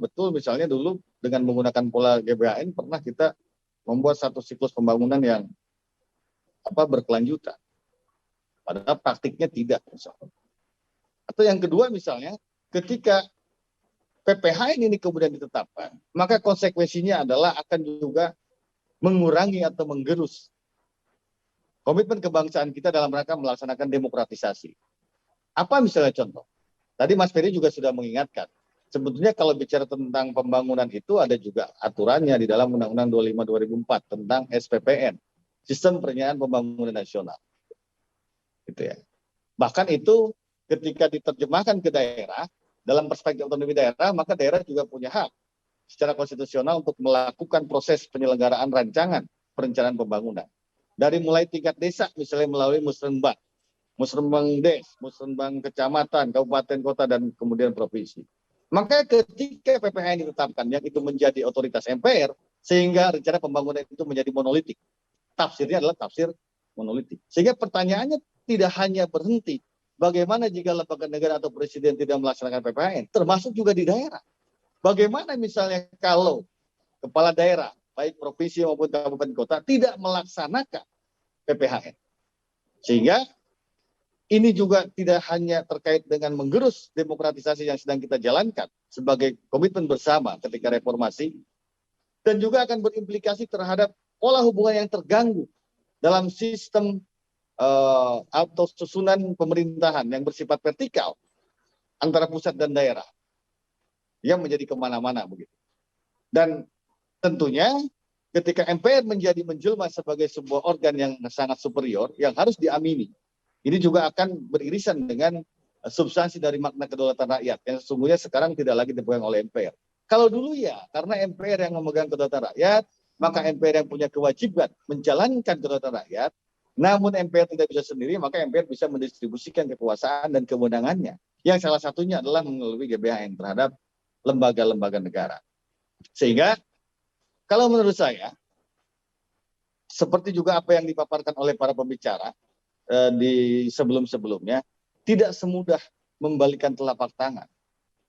betul misalnya dulu dengan menggunakan pola GBHN pernah kita membuat satu siklus pembangunan yang berkelanjutan. Padahal praktiknya tidak. Misalnya. Atau yang kedua misalnya, ketika PPHN ini kemudian ditetapkan, maka konsekuensinya adalah akan juga mengurangi atau menggerus komitmen kebangsaan kita dalam rangka melaksanakan demokratisasi. Apa misalnya contoh? Tadi Mas Ferry juga sudah mengingatkan. Sebetulnya kalau bicara tentang pembangunan itu ada juga aturannya di dalam Undang-Undang 25 2004 tentang SPPN, Sistem Perencanaan Pembangunan Nasional. Gitu ya. Bahkan itu ketika diterjemahkan ke daerah, dalam perspektif otonomi daerah, maka daerah juga punya hak secara konstitusional untuk melakukan proses penyelenggaraan rancangan perencanaan pembangunan. Dari mulai tingkat desa, misalnya melalui musrenbang des, musrenbang kecamatan, kabupaten, kota, dan kemudian provinsi. Maka ketika PPHN ditetapkan, yang itu menjadi otoritas MPR, sehingga rencana pembangunan itu menjadi monolitik. Tafsirnya adalah tafsir monolitik. Sehingga pertanyaannya tidak hanya berhenti, bagaimana jika lembaga negara atau presiden tidak melaksanakan PPHN, termasuk juga di daerah. Bagaimana misalnya kalau kepala daerah, baik provinsi maupun kabupaten kota, tidak melaksanakan PPHN. Sehingga ini juga tidak hanya terkait dengan menggerus demokratisasi yang sedang kita jalankan sebagai komitmen bersama ketika reformasi, dan juga akan berimplikasi terhadap pola hubungan yang terganggu dalam sistem atau susunan pemerintahan yang bersifat vertikal antara pusat dan daerah yang menjadi kemana-mana begitu. Dan tentunya ketika MPR menjadi menjelma sebagai sebuah organ yang sangat superior yang harus diamini, ini juga akan beririsan dengan substansi dari makna kedaulatan rakyat yang sesungguhnya sekarang tidak lagi dipegang oleh MPR. Kalau dulu ya, karena MPR yang memegang kedaulatan rakyat, maka MPR yang punya kewajiban menjalankan kedaulatan rakyat. Namun MPR tidak bisa sendiri, maka MPR bisa mendistribusikan kekuasaan dan kewenangannya. Yang salah satunya adalah melalui GBHN terhadap lembaga-lembaga negara. Sehingga kalau menurut saya, seperti juga apa yang dipaparkan oleh para pembicara di sebelum-sebelumnya, tidak semudah membalikan telapak tangan.